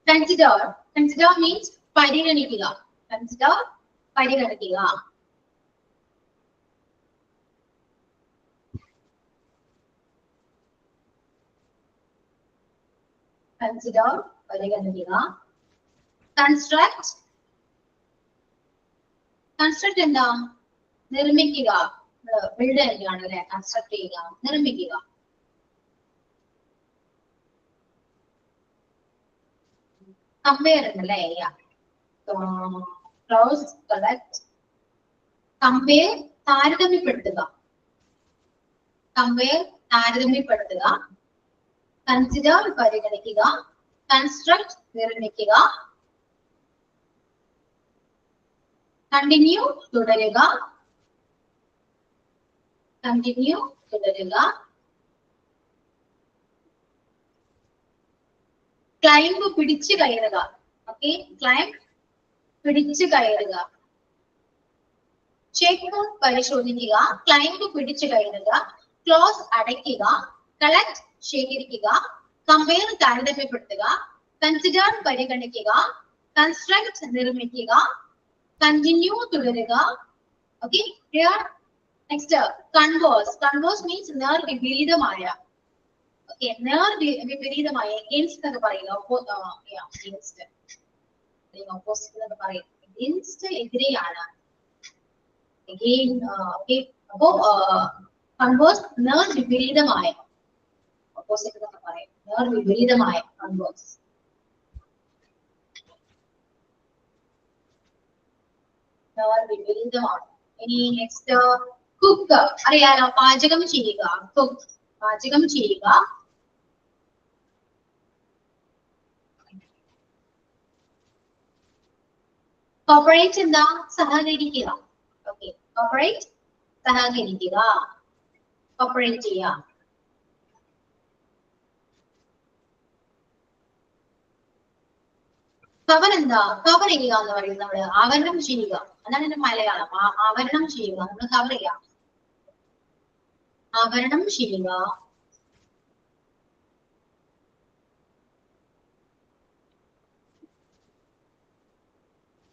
കൺസിഡർ. കൺസിഡർ മീൻസ് പരിഗണിക്കുക. കൺസിഡർ പരിഗണിക്കുക. കൺസിഡർ പരിഗണിക്കുക. കൺസ്ട്രക്ട്. കൺസ്ട്രക്ട് എന്താ? നിർമ്മിക്കുക. ബിൽഡ് ചെയ്യുകയാണ് അല്ലെ, കൺസ്ട്രക്ട് ചെയ്യുക, നിർമ്മിക്കുക. കമ്പയർ ഉണ്ടല്ലേ, ക്ലോസ് കളക്ട്. കമ്പയർ താരതമ്യപ്പെടുത്തുക. കമ്പയർ താരതമ്യപ്പെടുത്തുക. കൺസിഡർ പരിഗണിക്കുക. കൺസ്ട്രക്ട് നിർമ്മിക്കുക. കണ്ടിന്യൂ തുടരുക. കണ്ടിന്യൂ തുടരുക. ക്ലൈംബ് പിടിച്ചു കയറുക. ഓക്കെ, ക്ലൈംബ് പിടിച്ചു കയറുക. ചെക്ക് പരിശോധിക്കുക. ക്ലൈംബ് പിടിച്ചു കയറുക. ക്ലോസ് അടയ്ക്കുക. കളക്ട് ശേഖരിക്കുക. കമ്പയർ താരതമ്യപ്പെടുത്തുക. കൺസിഡർ പരിഗണിക്കുക. കൺസ്ട്രക്ട് നിർമ്മിക്കുക. കണ്ടിന്യൂ തുടരുക. Okay, clear? Next converse. Converse means നേർ വിപരീതമായ. ഓക്കെ, നേർ വിപരീതമായ. എഗെയിൻസ്റ്റ് എന്ന് പറയുക. ഓപ്പോസിറ്റ് എന്ന് പറയുക. എഗെയിൻസ്റ്റ് എതിരെയാണ്. അപ്പോ കൺവേഴ്സ് നേർ വിപരീതമായ. ഓപ്പോസിറ്റ് എന്നൊക്കെ പറയും. നേർ വിപരീതമായ കൺവേഴ്സ്. നേർ വിപരീതമാണ്. ഇനി നെക്സ്റ്റ് കുക്ക്. അറിയാലോ, പാചകം ചെയ്യുക. കുക്ക് പാചകം ചെയ്യുക. കോപ്പറേറ്റ് എന്താ? സഹകരിക്കുക. ഓക്കെ, കോപ്പറേറ്റ് സഹകരിക്കുക. കോപ്പറേറ്റ് ചെയ്യുക. കവർ എന്താ? കവർ ചെയ്യുക എന്ന് പറയുന്നത് നമ്മള് ആവരണം ചെയ്യുക. അതാണ് എന്റെ മലയാളം. ആവരണം ചെയ്യുക. നമ്മൾ കവർ ചെയ്യാം. ആവരണം ചെയ്യുക.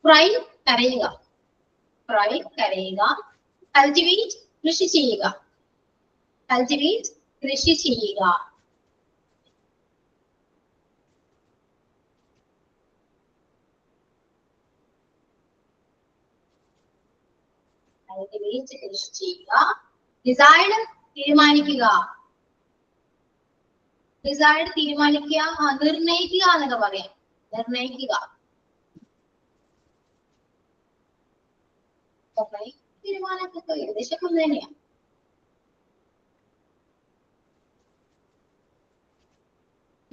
ഫ്രൈ കരയുക. ഫ്രൈ കരയുക. കൾട്ടിവേറ്റ് കൃഷി ചെയ്യുക. കൾട്ടിവേറ്റ് കൃഷി ചെയ്യുക. കൾട്ടിവേറ്റ് കൃഷി ചെയ്യുക. ഡിസൈഡ് തീരുമാനിക്കുക. ഡിസൈഡ് തീരുമാനിക്കുക. നിർണയിക്കുക എന്നൊക്കെ പറയാം. നിർണയിക്കുക. തീരുമാനമൊക്കെ ഏകദേശം ഒന്ന് തന്നെയാണ്.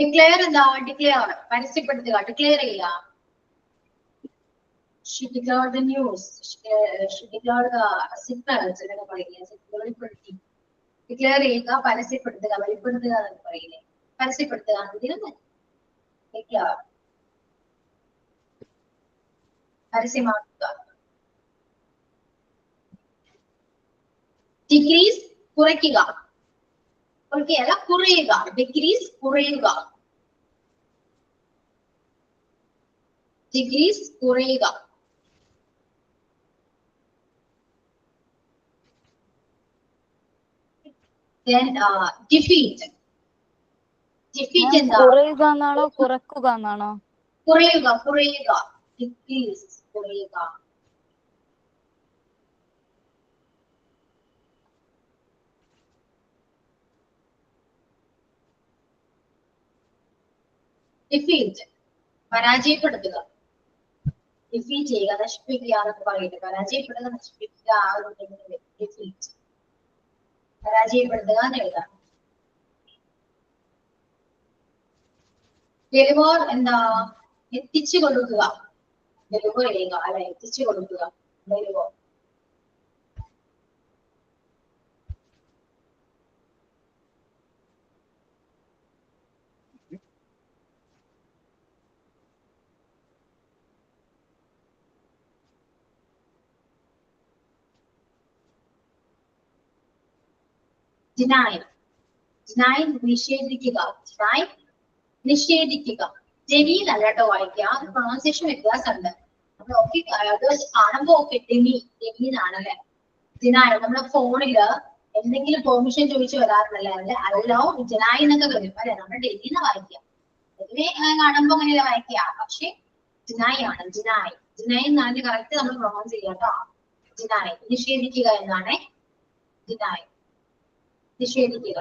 ഡിക്ലെയർ എന്താ? ഡിക്ലെയർ പരസ്യപ്പെടുത്തുക. ഡിക്ലെയർ ചെയ്യുക. She declared the news. She declared the signals എന്നൊക്കെ പറയുന്നത്. വെളിപ്പെടുത്തി. ഡിക്ലെയർ ചെയ്യുക, പരസ്യപ്പെടുത്തുക, വെളിപ്പെടുത്തുക എന്നൊക്കെ പറയുന്നത്. പരസ്യപ്പെടുത്തുക. ഡിക്ലെയർ പരസ്യമാക്കുക. ഡിക്രീസ് കുറയ്ക്കുക. കുറയ്ക്കുകയല്ല, കുറയുക. ഡിക്രീസ് കുറയുക. ഡിക്രീസ് കുറയുക. Then defeat. Defeat എന്താ? കുറയുക എന്നാണോ കുറക്കുക എന്നാണോ? കുറയുക. കുറയുക. Decrease കുറയുക. Defeat പരാജയപ്പെടുത്തുക. ഡിഫീറ്റ് ചെയ്യുക, നശിപ്പിക്കുക എന്നൊക്കെ പറയുന്നത്. പരാജയപ്പെടുക, നശിപ്പിക്കുക. Defeat. പരാജയപ്പെടുത്തുക എന്ന് എഴുതാം. ഡെലിവർ എന്താ? എത്തിച്ചു കൊടുക്കുക. ഡെലിവർ ചെയ്യുക അല്ലെ, എത്തിച്ചു കൊടുക്കുക. ഡെലിവർ. deny. deny നിഷേധിക്കുക. deny നിഷേധിക്കുക. ജെനിയിൽ അല്ല കേട്ടോ വായിക്കുക, പ്രൊണൗൺസിയേഷൻ വ്യത്യാസമുണ്ട്. നമ്മൾ ഓക്കെ അത് കാണുമ്പോ ഓക്കെ ഡെനിന്നാണല്ലേ. ഡിനായ് നമ്മുടെ ഫോണില് എന്തെങ്കിലും പെർമിഷൻ ചോദിച്ചു വരാറുണ്ടല്ലേ, അതില് അല്ലോ ഡിനായ് എന്നൊക്കെ വരും അല്ലെ, നമ്മൾ ഡെനിന്ന് വായിക്കുക. പൊതുവെ കാണുമ്പോ അങ്ങനെയല്ല വായിക്കുക, പക്ഷെ ഡിനായ് ആണ്. ഡിനായ് ഡിനായ് എന്നാണ് കറക്റ്റ് നമ്മൾ പ്രൊണൗൺസ് ചെയ്യുക കേട്ടോ. ഡിനായ് നിഷേധിക്കുക എന്നാണ്. ഡിനായ് നിഷേധിക്കുക.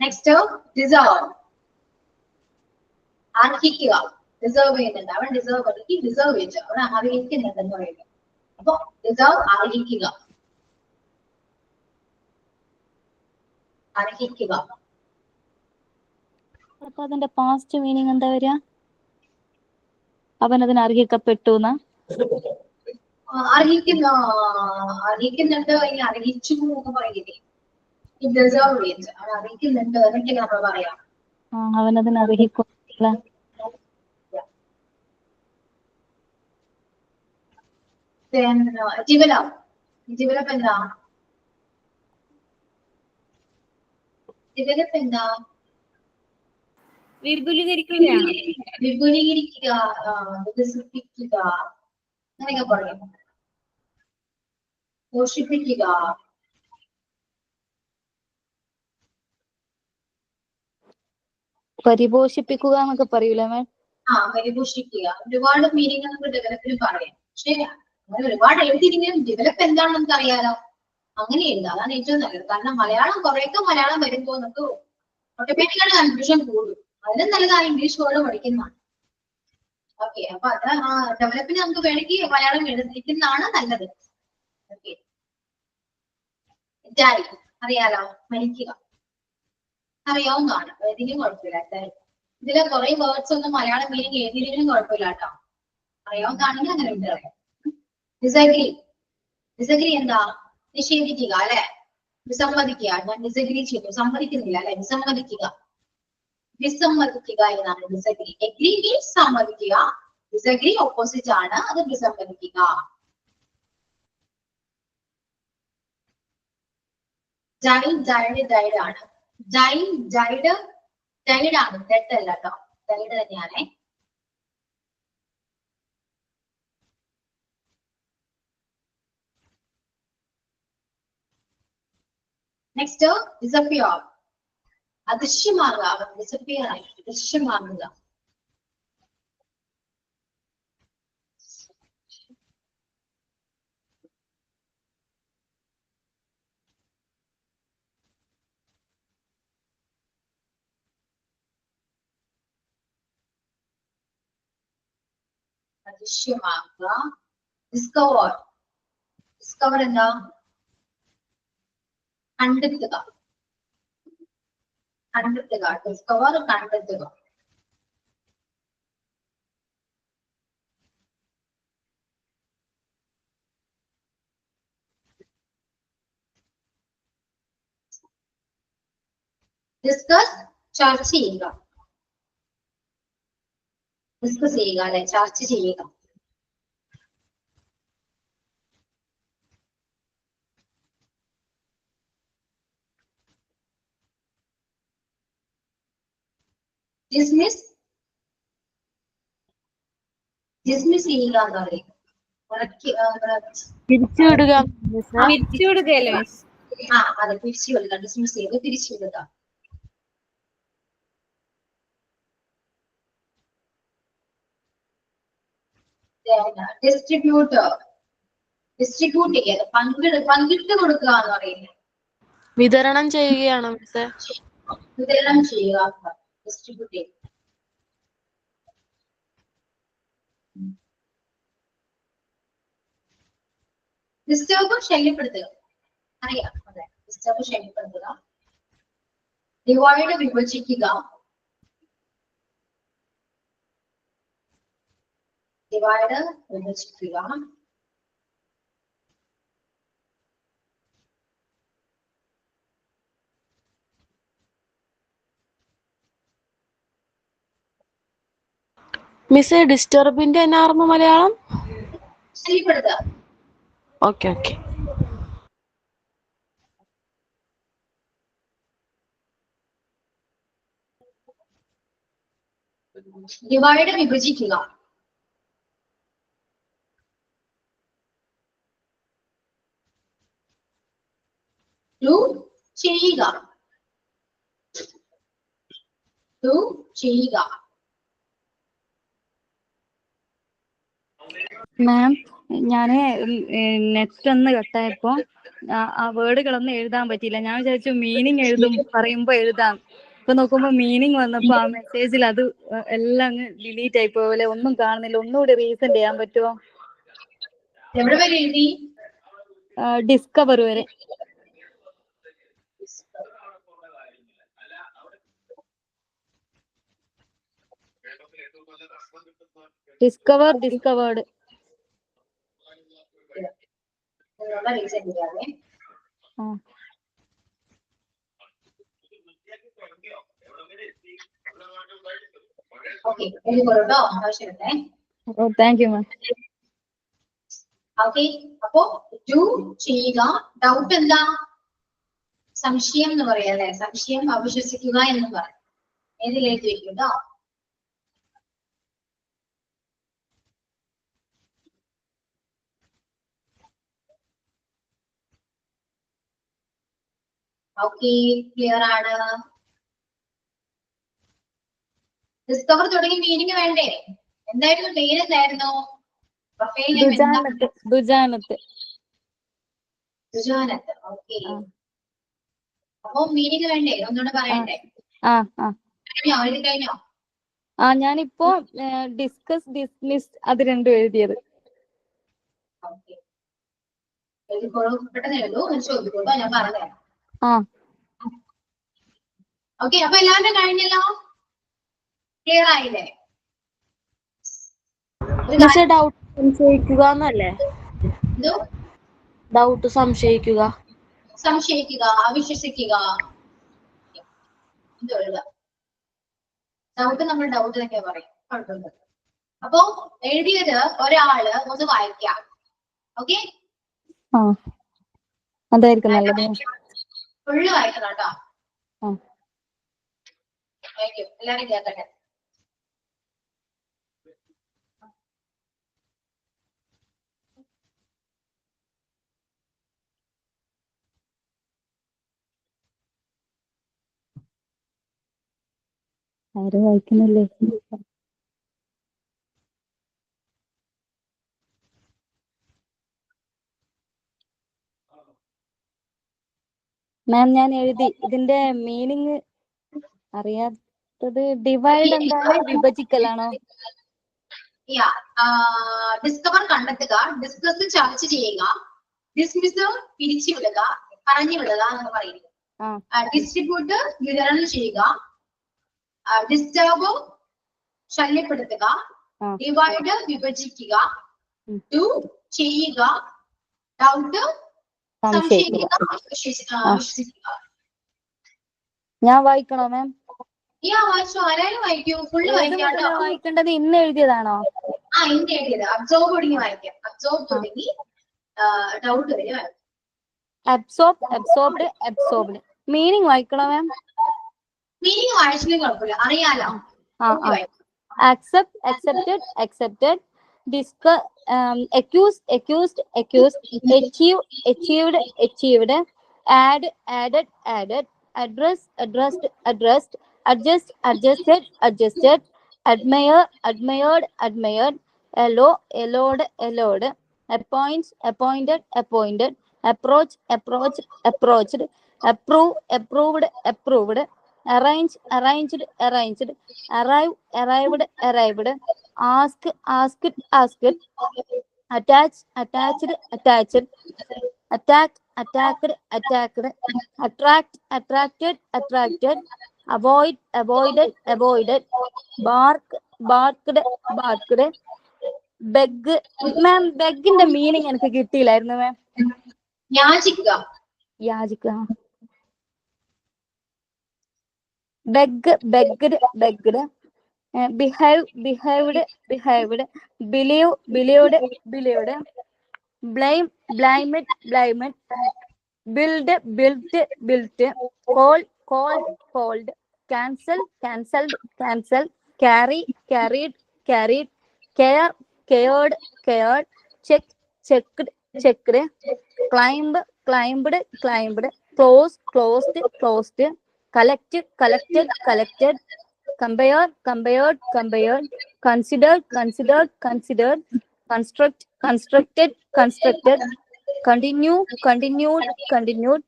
Next deserve. അർഹിക്കുക. ഡിസേർവ് ചെയ്യുന്നുണ്ട്, അവൻ ഡിസേർവ് അല്ലെങ്കിൽ ഡിസേർവ് ചെയ്തു, അവൻ അർഹിക്കുന്നുണ്ടെന്ന് പറയുന്നത്. അപ്പൊ ഡിസേർവ് അർഹിക്കുക. അർഹിക്കുക. അപ്പൊ അതിന്റെ പാസ്റ്റ് മീനിങ് എന്താ വരിക? അവൻ അതിന് അർഹിക്കപ്പെട്ടു എന്നാ? അർഹിക്കുന്നുണ്ട് അല്ലെങ്കിൽ അർഹിച്ചു എന്ന് പറയില്ലേ, ഡിസേർവ് ചെയ്ത് അവൻ അർഹിക്കുന്നുണ്ട് എന്നൊക്കെ നമ്മൾ പറയാം. അവൻ അതിന് അർഹിക്കില്ല. ഡെവലപ്പ്. ഡെവലപ്പ് എന്താ? ഡെവലപ്പ് എന്താ? വിപുലീകരിക്കുക. വിപുലീകരിക്കുക, വികസിപ്പിക്കുക അങ്ങനെയൊക്കെ പറയും. പോഷിപ്പിക്കുക. പരിപോഷിപ്പിക്കുക എന്നൊക്കെ പറയൂലേ മാം? പരിപോഷിക്കുക. ഒരുപാട് മീനിങ് നമുക്ക് ഡെവലപ്പിന് പറയാം. പക്ഷെ അങ്ങനെ ഒരുപാട് എഴുതിയിരിക്കും. ഡെവലപ്പ് എന്താണെന്ന് നമുക്ക് അറിയാലോ, അങ്ങനെ എഴുതാം. അതാണ് ഏറ്റവും നല്ലത്. കാരണം മലയാളം കുറേയൊക്കെ മലയാളം വരുമ്പോ നമുക്ക് ഓട്ടോമാറ്റിക്കാണ് കൺഫ്യൂഷൻ കൂടും. അതിനും നല്ലതാണ് ഇംഗ്ലീഷ് വേർഡ് പഠിക്കുന്നതാണ്. ഓക്കെ, അപ്പൊ അത് ഡെവലപ്പിന് നമുക്ക് വേണമെങ്കിൽ മലയാളം എഴുതിക്കുന്നതാണ് നല്ലത്. ഓക്കെ, അറിയാലോ, മരിക്കുക അറിയാവുന്നതാണ്, ഏതെങ്കിലും കുഴപ്പമില്ല. ഇതിലെ കുറെ വേർഡ്സ് ഒന്നും മലയാളം മീനിങ് ഏതിലും കുഴപ്പമില്ല കേട്ടോ, അറിയാവുന്നതാണെങ്കിൽ അങ്ങനെ ഉണ്ട്. അറിയാം. ഡിസഗ്രി. ഡിസഗ്രി എന്താ? നിഷേധിക്കുക അല്ലെ, വിസമ്മതിക്കുക. ഞാൻ ഡിസഗ്രി ചെയ്തു, സമ്മതിക്കുന്നില്ല അല്ലെ, വിസമ്മതിക്കുക. വിസമ്മതിക്കുക എന്നാണ് ഡിസഗ്രി. എഗ്രി മീൻസ് സമ്മതിക്കുക, ഡിസഗ്രി ഓപ്പോസിറ്റ് ആണ്, അത് വിസമ്മതിക്കുക. ഡൈഡ് ആണ്. ഡൈഡ് ആണ്, ഡെഡ് അല്ല കേട്ടോ, ഡൈഡ് തന്നെയാണ്. Next disappear. അദൃശ്യമാകുക. ഡിസപ്പിയർ ആയി ദൃശ്യമാകുക. അദൃശ്യമാകുക. ഡിസ്കവർ. ഡിസ്കവർ എന്താ? കണ്ടെത്തുക. കണ്ടെത്തുക. ഡിസ്കവർ കണ്ടെത്തുക. ഡിസ്കസ് ചർച്ച ചെയ്യുക. ഡിസ്കസ് ചെയ്യുക അല്ലെ, ചർച്ച ചെയ്യുക. ഡിസ്മിസ്. ഡിസ്മിസ് ചെയ്യുക എന്ന് പറയും. പിരിച്ചുവിടുക. പിരിച്ചുവിടുകയല്ലേ? അതെ, പിരിച്ചുവിടുക. ഡിസ്മിസ് ചെയ്ത് പിരിച്ചുവിടുക. ഡിസ്ട്രിബ്യൂട്ടർ. ഡിസ്ട്രിബ്യൂട്ട് ചെയ്യുക, പങ്കിട്ട് കൊടുക്കുക എന്ന് പറയുന്നത്. വിതരണം ചെയ്യുകയാണോ മിസ്സേ? വിതരണം ചെയ്യുക. ഡിസ്ട്രിബ്യൂട്ട് ചെയ്യുക. ഡിസ്റ്റർബ് ശല്യപ്പെടുത്തുക, അറിയാം. അതെ, ഡിസ്റ്റർബ് ശല്യപ്പെടുത്തുക. ഡിവൈഡ് വിഭജിക്കുക, ഡിവൈഡ് വിഭജിക്കുക. മിസ് ഡിസ്റ്റർബിന്റെ എന്നാർന്നു മലയാളം? ശല്യപ്പെടുത്തുക. Okay okay. ഡിവൈഡ് വിഭജിക്കുക, ഡു ചെയ്യുക, ഡു ചെയ്യുക. മാം ഞാന് നെറ്റ് ഒന്ന് കട്ടായപ്പോ ആ വേർഡുകളൊന്നും എഴുതാൻ പറ്റിയില്ല. ഞാൻ വിചാരിച്ചു മീനിങ് എഴുതും പറയുമ്പോ എഴുതാം. ഇപ്പൊ നോക്കുമ്പോ മീനിങ് വന്നപ്പോ ആ മെസ്സേജിൽ അത് എല്ലാം അങ്ങ് ഡിലീറ്റ് ആയി പോലെ, ഒന്നും കാണുന്നില്ല. ഒന്നുകൂടി റീസെന്റ് ചെയ്യാൻ പറ്റുമോ? എവിടെ വരെ എഴുതി? ഡിസ്കവർ വരെ. ഡിസ്കവേർഡ്. റീസെന്റ് ചെയ്യാതെ. ഓക്കെ, എഴുതിക്കോളൂട്ടോ, ആവശ്യമില്ലേ? Thank you ma'am. ഓക്കെ, അപ്പോ ഡു ചെയ്യുക. ഡൗട്ട് എന്താ? സംശയം എന്ന് പറയാം അല്ലെ? സംശയം അവിശ്വസിക്കുക എന്ന് പറയും. ഏതിൽ എഴുതി വെക്കും കേട്ടോ. ഓക്കെ, ക്ലിയർ ആണ്. ഡിസ്കവർ തുടങ്ങി മീനിങ് വേണ്ടേ? എന്തായിരുന്നു പേര്? എന്തായിരുന്നു പ്രൊഫൈൽ നെയിം? ദുജാനത്ത്. ഓക്കെ, അപ്പൊ മീനിങ് വേണ്ടേ? ഒന്നുകൂടെ പറയണ്ടേ? കഴിഞ്ഞോ? എഴുതി കഴിഞ്ഞോ? ഞാനിപ്പോ ഡിസ്കസ്, ഡിസ്മിസ് അത് രണ്ടും എഴുതിയത്. എഴുതിക്കോളൂ, പെട്ടെന്ന് എഴുതൂ, ചോദിക്കോളൂ, ഞാൻ പറഞ്ഞുതരാം. ഓക്കെ, അപ്പൊ എല്ലാവരും കഴിഞ്ഞല്ലോ? ക്ലിയർ ആയില്ലേ? ഡൗട്ട് സംശയിക്കുക എന്നല്ലേ? ഡൗട്ട് സംശയിക്കുക, സംശയിക്കുക, അവിശ്വസിക്കുക. ഡൗട്ട് നമ്മൾ ഡൗട്ട് എന്നൊക്കെ പറയും, കുഴപ്പമില്ല. അപ്പോ എഴുതിയത് ഒരാള് ഒന്ന് വായിക്കാം. ഓക്കെ, അതായിരിക്കും നല്ലത്. ഫുള്ള് വായിക്കണം കേട്ടോ. വായിക്കും, എല്ലാരും കേൾക്കട്ടെ. ആരും വായിക്കുന്നില്ലേ? മാം ഞാൻ എഴുതി. ഇതിന്റെ മീനിങ് അറിയാത്തത്. ഡിവൈഡ് എന്താണ്? വിഭജിക്കലാണോ? ഡിസ്കവർ കണ്ടെത്തുക, ഡിസ്കസ് ചർച്ച ചെയ്യുക, ഡിസ്മിസ് പിരിച്ചുവിടുക, പറഞ്ഞു വിടുക എന്ന് പറയുന്നത്. ഡിസ്ട്രിബ്യൂട്ട് വിതരണം ചെയ്യുക, ഡിസ്റ്റർബ് ശല്യപ്പെടുത്തുക, ഡിവൈഡ് വിഭജിക്കുക, ഡു ചെയ്യുക, ഡൗട്ട് സംശയിക്കുക, വിശ്വസിക്കുക. ഞാൻ വായിക്കണോ മാം? വായിച്ചു, ആരായാലും വായിക്കൂ, ഫുള്ള് വായിക്കാട്ടോ. വായിക്കേണ്ടത് ഇന്ന് എഴുതിയതാണോ? ഇന്ന് എഴുതിയത്. അബ്സോർബ് തുടങ്ങി വായിക്കാം. അബ്സോർബ് തുടങ്ങി ഡൗട്ട് വരെ വായിക്കാം. അബ്സോർബ്ഡ്. മീനിങ് വായിക്കണോ മാം? മീനിങ് വായിച്ചില്ലെങ്കിൽ കുഴപ്പമില്ല, അറിയാലോ. accepted, accused, achieved, added, addressed, adjusted, admired, allowed, appointed, approached, approved, arranged, arrived, asked, attach, attached, attached, attack, attacked, attacked, attract, attracted, attracted, avoid, avoided, avoided, bark, barked, barked, beg. മാം ബെഗിന്റെ meaning എനിക്ക് കിട്ടിയില്ലായിരുന്നു മാം. യാചിക്കുക. യാചിക്കുക. beg, begged, begged, behave, behaved, behaved, believe, believed, believed, blame, blamed, blamed, build, built, built, call, called, called, cancel, cancelled, cancelled, carry, carried, carried, care, cared, cared, check, checked, checked, climb, climbed, climbed, close, closed, closed, collect, collected, collected, compare, compared, compared, considered, considered, considered, construct, constructed, constructed, continue, continued, continued,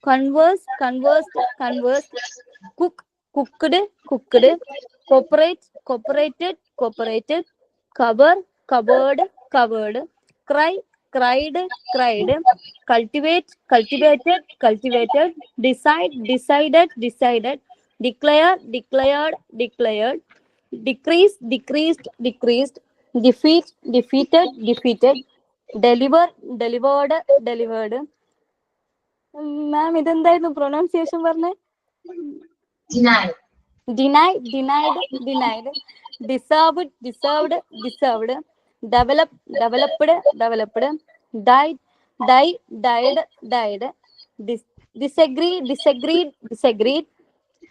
converse, conversed, conversed, cook, cooked, cooked, cooperate, cooperated, cooperated, cover, covered, covered, cry, cried, cried, cultivate, cultivated, cultivated, decide, decided, decided, declare, declared, declared, decrease, decreased, decreased, defeat, defeated, defeated, deliver, delivered, delivered. മാം ഇതെന്തായിരുന്നു pronunciation പറഞ്ഞേ? deny, deny, denied, denied, deserved, deserved, deserved, develop, developed, developed, died, died, died, died, disagree, disagreed, disagreed,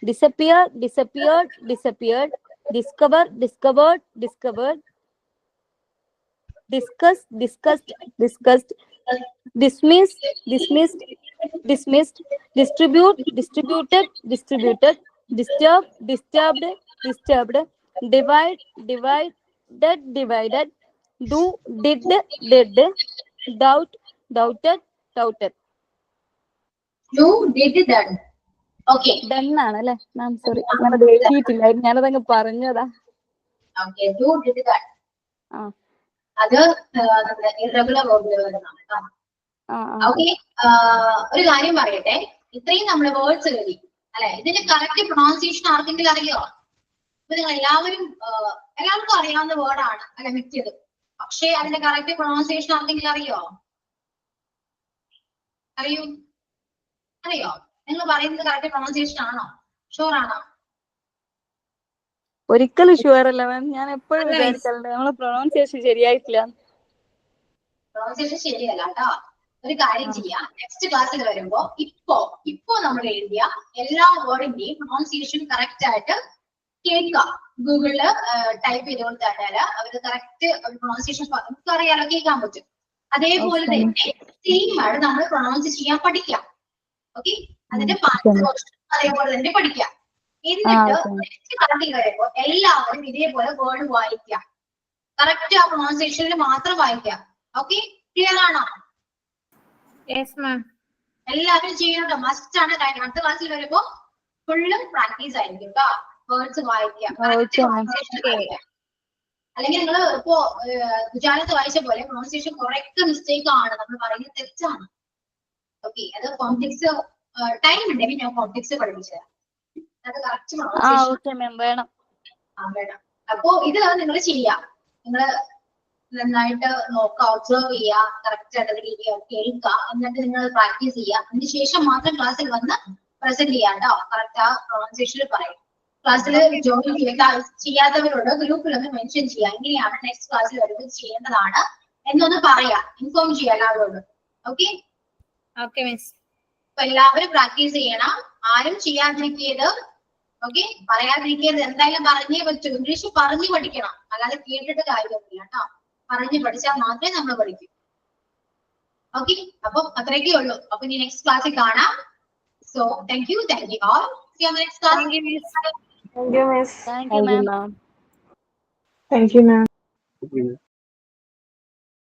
disappear, disappeared, disappeared, discover, discovered, discovered, discuss, discussed, discussed, dismiss, dismissed, dismissed, distribute, distributed, distributed, disturb, disturbed, disturbed, divide, divided, divided, do, did, did, doubt, doubted, doubted. do, did, done. Okay. Done ആണല്ലേ മാം? Sorry, ഞാനത് എഴുതിയിട്ടില്ലായിരുന്നു, ഞാനതങ്ങ് പറഞ്ഞതാ. Okay, do, did, done. അത് irregular വേർബിൽ വരുന്നതാണ് കേട്ടോ. Okay, ഒരു കാര്യം പറയട്ടെ, ഇത്രയും നമ്മള് വേർഡ്സ് എഴുതി അല്ലെ, ഇതിന്റെ കറക്റ്റ് പ്രൊണൗൺസിയേഷൻ ആർക്കെങ്കിലും അറിയോ? ഇപ്പൊ നിങ്ങൾ എല്ലാവർക്കും അറിയാവുന്ന വേർഡാണ് അല്ലെ മിക്കത്, പക്ഷേ അതിന്റെ കറക്റ്റ് പ്രൊണൗൺസിയേഷൻ ആർക്കെങ്കിലും അറിയോ? അറിയോ? നിങ്ങൾ പറയുന്നത് കറക്റ്റ് പ്രൊണൗൺസിയേഷൻ ആണോ? ഷുവർ ആണോ? ഒരിക്കലും ഷുവർ അല്ല മാം, ഞാൻ എപ്പോഴും വിചാരിക്കാറുണ്ട് നമ്മളെ പ്രൊണൗൺസിയേഷൻ ശരിയായിട്ടില്ല. പ്രൊണൗൺസിയേഷൻ ശരിയല്ല കേട്ടോ. ഒരു കാര്യം ചെയ്യാം, നെക്സ്റ്റ് ക്ലാസ്സിൽ വരുമ്പോ ഇപ്പോ നമ്മൾ എഴുതിയ എല്ലാ വേർഡിന്റെയും പ്രൊണൗൺസിയേഷൻ കറക്റ്റ് ആയിട്ട് കേൾക്കാം. ഗൂഗിളില് ടൈപ്പ് ചെയ്ത് കൊടുത്താല് അവര് കറക്റ്റ് പ്രൊണൗൺസിയേഷൻ നമുക്ക് അറിയാലോ, കേൾക്കാൻ പറ്റും. അതേപോലെ തന്നെ സെയിം വേർഡ് നമ്മൾ പ്രൊണൗൺസ് ചെയ്യാൻ പഠിക്കാം. ഓക്കെ, അതിന്റെ അതേപോലെ തന്നെ പഠിക്കാം. എന്നിട്ട് നെക്സ്റ്റ് ക്ലാസ്സിൽ വരുമ്പോ എല്ലാവരും ഇതേപോലെ വേർഡ് വായിക്കാം. കറക്റ്റ് ആ പ്രൊണൗൺസിയേഷനിൽ മാത്രം വായിക്കാം. ഓക്കെ, ക്ലിയർ ആണോ? എല്ലാവരും ചെയ്യണം, മസ്റ്റ് ആണ്. കാര്യം അടുത്ത ക്ലാസ്സിൽ വരുമ്പോ ഫുള്ളും പ്രാക്ടീസ് ആയിരിക്കും കേട്ടോ. വേർഡ്സ് വായിക്കാം, അല്ലെങ്കിൽ നിങ്ങൾ ഇപ്പോ ഗുജറാത്ത് വായിച്ച പോലെ പ്രൊണൗൺസിയേഷൻ കുറെയൊക്കെ മിസ്റ്റേക്ക് ആണ്, നമ്മൾ പറയുന്നത് തെറ്റാണ്. ഓക്കെ, അത് കോംപ്ലക്സ് ടൈം ഉണ്ടെങ്കിൽ ഞാൻ കോംപ്ലക്സ് പഠിപ്പിച്ചു തരാം. അത് കറക്റ്റ് വേണം. അപ്പോ ഇത് നിങ്ങൾ ചെയ്യാം, നിങ്ങൾ നന്നായിട്ട് നോക്കുക, ഒബ്സർവ് ചെയ്യുക, കറക്റ്റ് ആയിട്ട് രീതിയിൽ കേൾക്കുക, എന്നിട്ട് നിങ്ങൾ പ്രാക്ടീസ് ചെയ്യുക. അതിന് ശേഷം മാത്രം ക്ലാസ്സിൽ വന്ന് പ്രസന്റ് ചെയ്യാം കേട്ടോ. കറക്റ്റ് ആ പ്രൊണൗൺസിയേഷനിൽ പറയും. ക്ലാസ്സിൽ ജോയിൻ ചെയ്യാത്തവരോട് ഗ്രൂപ്പിലൊന്ന് മെൻഷൻ ചെയ്യാം, ഇങ്ങനെയാണ് നെക്സ്റ്റ് ക്ലാസ്സിൽ വരുമ്പോൾ ചെയ്യേണ്ടതാണ് എന്നൊന്ന് പറയാം, ഇൻഫോം ചെയ്യാം എല്ലാവരോടും. ഓക്കെ, അപ്പൊ എല്ലാവരും പ്രാക്ടീസ് ചെയ്യണം. ആരും ചെയ്യാതിരിക്കരുത്. ഓക്കെ, പറയാതിരിക്കരുത്, എന്തായാലും പറഞ്ഞേ പറ്റൂ. ഇംഗ്ലീഷ് പറഞ്ഞു പഠിക്കണം, അല്ലാതെ കേട്ടിട്ട് കാര്യമൊന്നുമില്ല കേട്ടോ. പറഞ്ഞു പഠിച്ചാൽ മാത്രമേ നമ്മൾ പഠിക്കൂ. ഓക്കെ, അപ്പൊ അത്രയൊക്കെ ഉള്ളൂ. അപ്പൊ ഇനി നെക്സ്റ്റ് ക്ലാസ്സിൽ കാണാം. So thank you all. See you on the next class. Thank you, miss. Thank you, ma'am. Thank you, ma'am.